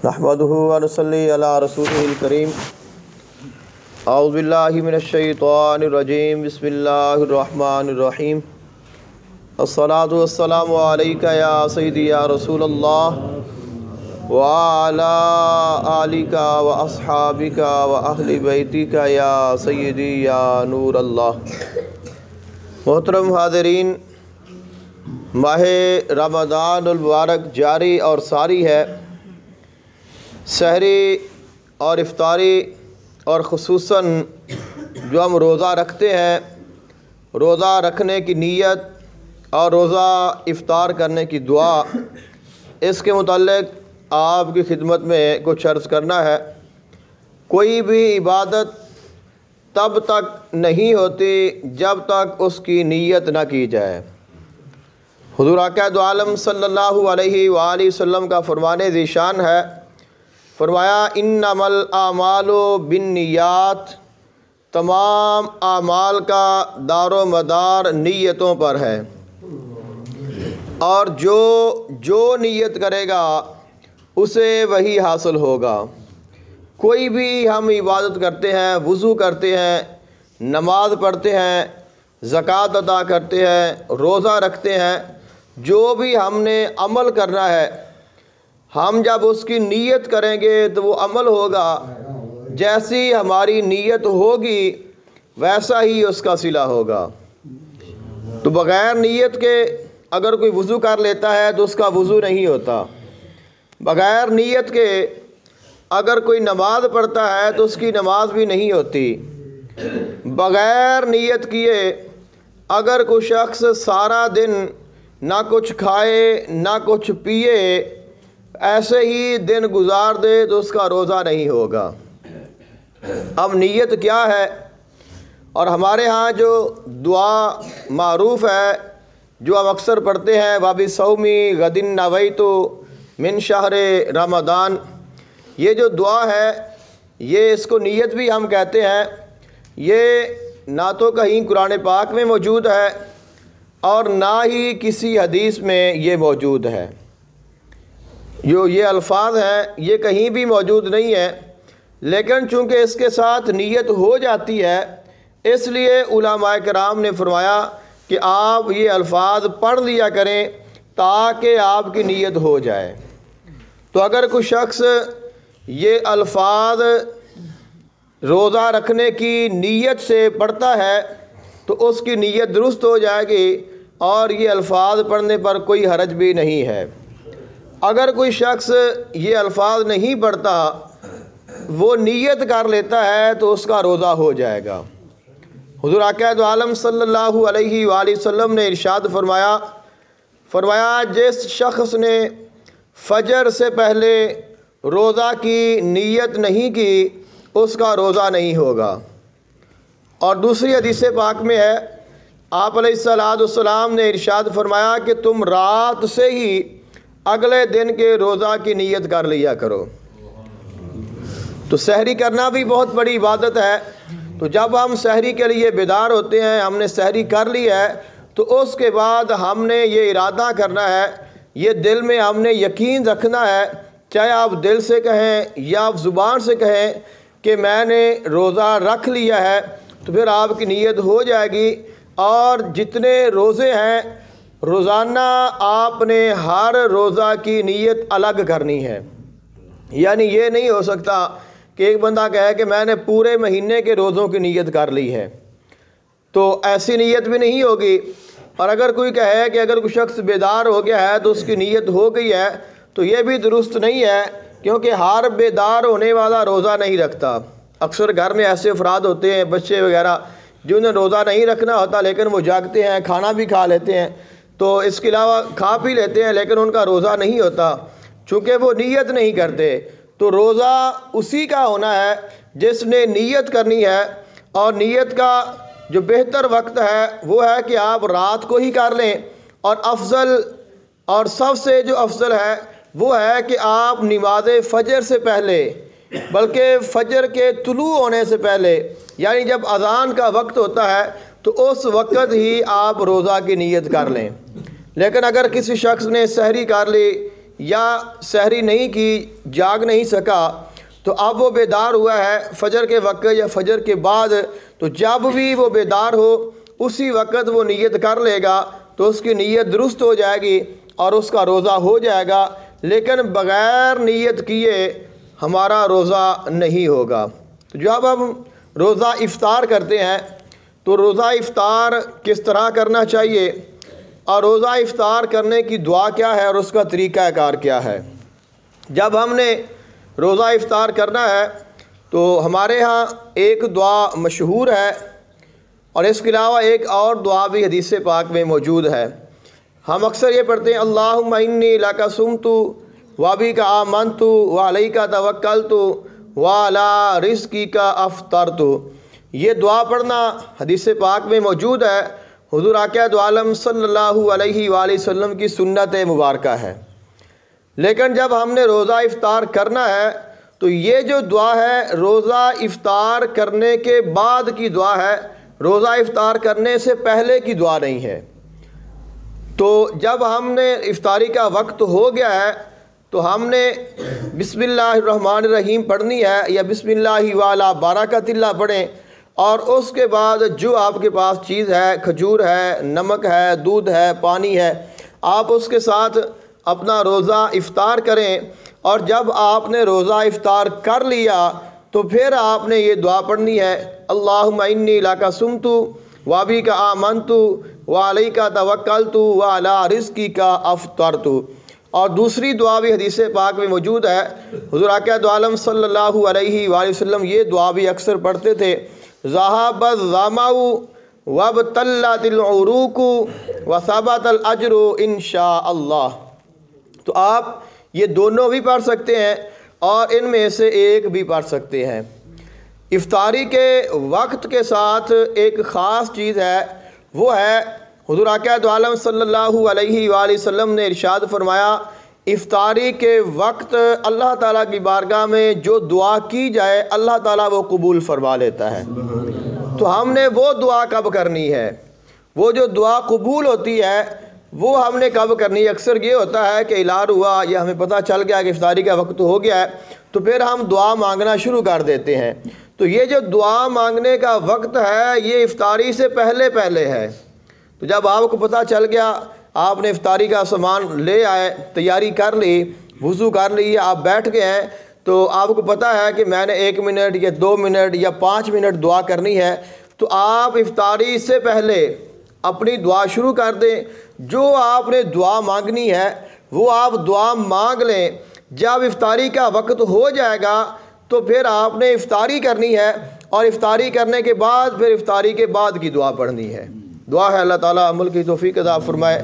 نحمدہ ونصلی علی رسولہ الکریم اعوذ باللہ من الشیطان الرجیم بسم اللہ الرحمن الرحیم الصلاۃ والسلام علیک یا سیدی یا رسول اللہ وعلی آلک واصحابک واہل بیتک یا سیدی یا نور اللہ۔ محترم حاضرین، ماہ رمضان المبارک جاری اور ساری ہے۔ سحری اور افطاری اور خصوصاً جو ہم روزہ رکھتے ہیں، روزہ رکھنے کی نیت اور روزہ افطار کرنے کی دعا، اس کے متعلق آپ کی خدمت میں کچھ عرض کرنا ہے۔ کوئی بھی عبادت تب تک نہیں ہوتی جب تک اس کی نیت نہ کی جائے۔ حضور آقا دو عالم صلی اللہ علیہ وآلہ وسلم کا فرمان ذیشان ہے، فرمایا انما الاعمال بالنیات، تمام اعمال کا دار و مدار نیتوں پر ہے، اور جو نیت کرے گا اسے وہی حاصل ہوگا۔ کوئی بھی ہم عبادت کرتے ہیں، وضو کرتے ہیں، نماز پڑھتے ہیں، زکوٰۃ ادا کرتے ہیں، روزہ رکھتے ہیں، جو بھی ہم نے عمل کرنا ہے، ہم جب اس کی نیت کریں گے تو وہ عمل ہوگا۔ جیسی ہماری نیت ہوگی ویسا ہی اس کا صلہ ہوگا۔ تو بغیر نیت کے اگر کوئی وضو کر لیتا ہے تو اس کا وضو نہیں ہوتا۔ بغیر نیت کے اگر کوئی نماز پڑھتا ہے تو اس کی نماز بھی نہیں ہوتی۔ بغیر نیت کیے اگر کوئی شخص سارا دن نہ کچھ کھائے نہ کچھ پیے، ایسے ہی دن گزار دے تو اس کا روزہ نہیں ہوگا۔ اب نیت کیا ہے؟ اور ہمارے ہاں جو دعا معروف ہے جو ہم اکثر پڑھتے ہیں، وَبِصَوْمِ غَدٍ نَوَيْتُ مِن شَہْرِ رمضان، یہ جو دعا ہے، یہ اس کو نیت بھی ہم کہتے ہیں۔ یہ نہ تو کہیں قرآن پاک میں موجود ہے اور نہ ہی کسی حدیث میں یہ موجود ہے۔ جو یہ الفاظ ہیں یہ کہیں بھی موجود نہیں ہے، لیکن چونکہ اس کے ساتھ نیت ہو جاتی ہے، اس لیے علماء کرام نے فرمایا کہ آپ یہ الفاظ پڑھ لیا کریں تاکہ آپ کی نیت ہو جائے۔ تو اگر کوئی شخص یہ الفاظ روزہ رکھنے کی نیت سے پڑھتا ہے تو اس کی نیت درست ہو جائے گی اور یہ الفاظ پڑھنے پر کوئی حرج بھی نہیں ہے۔ اگر کوئی شخص یہ الفاظ نہیں پڑھتا، وہ نیت کر لیتا ہے تو اس کا روزہ ہو جائے گا۔ حضور آقا دو عالم صلی اللہ علیہ وآلہ وسلم نے ارشاد فرمایا جس شخص نے فجر سے پہلے روزہ کی نیت نہیں کی اس کا روزہ نہیں ہوگا۔ اور دوسری حدیث پاک میں ہے، آپ علیہ الصلوۃ والسلام نے ارشاد فرمایا کہ تم رات سے ہی اگلے دن کے روزہ کی نیت کر لیا کرو۔ تو سحری کرنا بھی بہت بڑی عبادت ہے۔ تو جب ہم سحری کے لیے بیدار ہوتے ہیں، ہم نے سحری کر لی ہے، تو اس کے بعد ہم نے یہ ارادہ کرنا ہے، یہ دل میں ہم نے یقین رکھنا ہے، چاہے آپ دل سے کہیں یا آپ زبان سے کہیں کہ میں نے روزہ رکھ لیا ہے، تو پھر آپ کی نیت ہو جائے گی۔ اور جتنے روزے ہیں، روزانہ آپ نے ہر روزہ کی نیت الگ کرنی ہے۔ یعنی یہ نہیں ہو سکتا کہ ایک بندہ کہے کہ میں نے پورے مہینے کے روزوں کی نیت کر لی ہے، تو ایسی نیت بھی نہیں ہوگی۔ اور اگر کوئی کہے کہ اگر کوئی شخص بیدار ہو گیا ہے تو اس کی نیت ہو گئی ہے، تو یہ بھی درست نہیں ہے، کیونکہ ہر بیدار ہونے والا روزہ نہیں رکھتا۔ اکثر گھر میں ایسے افراد ہوتے ہیں، بچے وغیرہ، جنہیں روزہ نہیں رکھنا ہوتا لیکن وہ جاگتے ہیں، کھانا بھی کھا لیتے ہیں، تو اس کے علاوہ کھا پی لیتے ہیں لیکن ان کا روزہ نہیں ہوتا، چونکہ وہ نیت نہیں کرتے۔ تو روزہ اسی کا ہونا ہے جس نے نیت کرنی ہے، اور نیت کا جو بہتر وقت ہے وہ ہے کہ آپ رات کو ہی کر لیں، اور افضل اور سب سے جو افضل ہے وہ ہے کہ آپ نماز فجر سے پہلے، بلکہ فجر کے طلوع ہونے سے پہلے، یعنی جب اذان کا وقت ہوتا ہے تو اس وقت ہی آپ روزہ کی نیت کر لیں۔ لیکن اگر کسی شخص نے سحری کر لی یا سحری نہیں کی، جاگ نہیں سکا، تو اب وہ بیدار ہوا ہے فجر کے وقت یا فجر کے بعد، تو جب بھی وہ بیدار ہو اسی وقت وہ نیت کر لے گا تو اس کی نیت درست ہو جائے گی اور اس کا روزہ ہو جائے گا، لیکن بغیر نیت کیے ہمارا روزہ نہیں ہوگا۔ تو جب ہم روزہ افطار کرتے ہیں تو روزہ افطار کس طرح کرنا چاہیے اور روزہ افطار کرنے کی دعا کیا ہے اور اس کا طریقہ کار کیا ہے۔ جب ہم نے روزہ افطار کرنا ہے تو ہمارے ہاں ایک دعا مشہور ہے اور اس کے علاوہ ایک اور دعا بھی حدیث پاک میں موجود ہے۔ ہم اکثر یہ پڑھتے ہیں اللہم انی لک صمت وبک آمنت وعلیک توکلت وعلی رزقک افطرت۔ یہ دعا پڑھنا حدیث پاک میں موجود ہے، حضور آقا دو عالم صلی اللہ علیہ وآلہ وسلم کی سنت مبارکہ ہے۔ لیکن جب ہم نے روزہ افطار کرنا ہے تو یہ جو دعا ہے روزہ افطار کرنے کے بعد کی دعا ہے، روزہ افطار کرنے سے پہلے کی دعا نہیں ہے۔ تو جب ہم نے افطاری کا وقت ہو گیا ہے تو ہم نے بسم اللہ الرحمن الرحیم پڑھنی ہے یا بسم اللہ والا برکت اللہ پڑھیں، اور اس کے بعد جو آپ کے پاس چیز ہے، کھجور ہے، نمک ہے، دودھ ہے، پانی ہے، آپ اس کے ساتھ اپنا روزہ افطار کریں، اور جب آپ نے روزہ افطار کر لیا تو پھر آپ نے یہ دعا پڑھنی ہے اللہم انی لک صمت وبک آمنت وعلیک توکلت وعلی رزقک افطرت۔ اور دوسری دعا بھی حدیث پاک میں موجود ہے، حضور آقا دو عالم صلی اللہ علیہ وآلہ وسلم یہ دعا بھی اکثر پڑھتے تھے، ذہب الظمأ وابتلت العروق وثبت الاجر انشاء اللہ۔ تو آپ یہ دونوں بھی پڑھ سکتے ہیں اور ان میں سے ایک بھی پڑھ سکتے ہیں۔ افطاری کے وقت کے ساتھ ایک خاص چیز ہے، وہ ہے حضور آقا دو عالم صلی اللہ علیہ وآلہ وسلم نے ارشاد فرمایا افطاری کے وقت اللہ تعالیٰ کی بارگاہ میں جو دعا کی جائے اللہ تعالیٰ وہ قبول فرما لیتا ہے۔ تو ہم نے وہ دعا کب کرنی ہے، وہ جو دعا قبول ہوتی ہے وہ ہم نے کب کرنی ہے؟ اکثر یہ ہوتا ہے کہ اعلان ہوا یا ہمیں پتہ چل گیا کہ افطاری کا وقت ہو گیا ہے تو پھر ہم دعا مانگنا شروع کر دیتے ہیں۔ تو یہ جو دعا مانگنے کا وقت ہے یہ افطاری سے پہلے ہے۔ تو جب آپ کو پتہ چل گیا، آپ نے افطاری کا سامان لے آئے، تیاری کر لی، وضو کر لی، آپ بیٹھ گئے ہیں، تو آپ کو پتہ ہے کہ میں نے 1 منٹ یا 2 منٹ یا 5 منٹ دعا کرنی ہے، تو آپ افطاری سے پہلے اپنی دعا شروع کر دیں۔ جو آپ نے دعا مانگنی ہے وہ آپ دعا مانگ لیں۔ جب افطاری کا وقت ہو جائے گا تو پھر آپ نے افطاری کرنی ہے، اور افطاری کرنے کے بعد پھر افطاری کے بعد کی دعا پڑھنی ہے۔ دعا ہے اللہ تعالیٰ عمل کی توفیق عطا فرمائے۔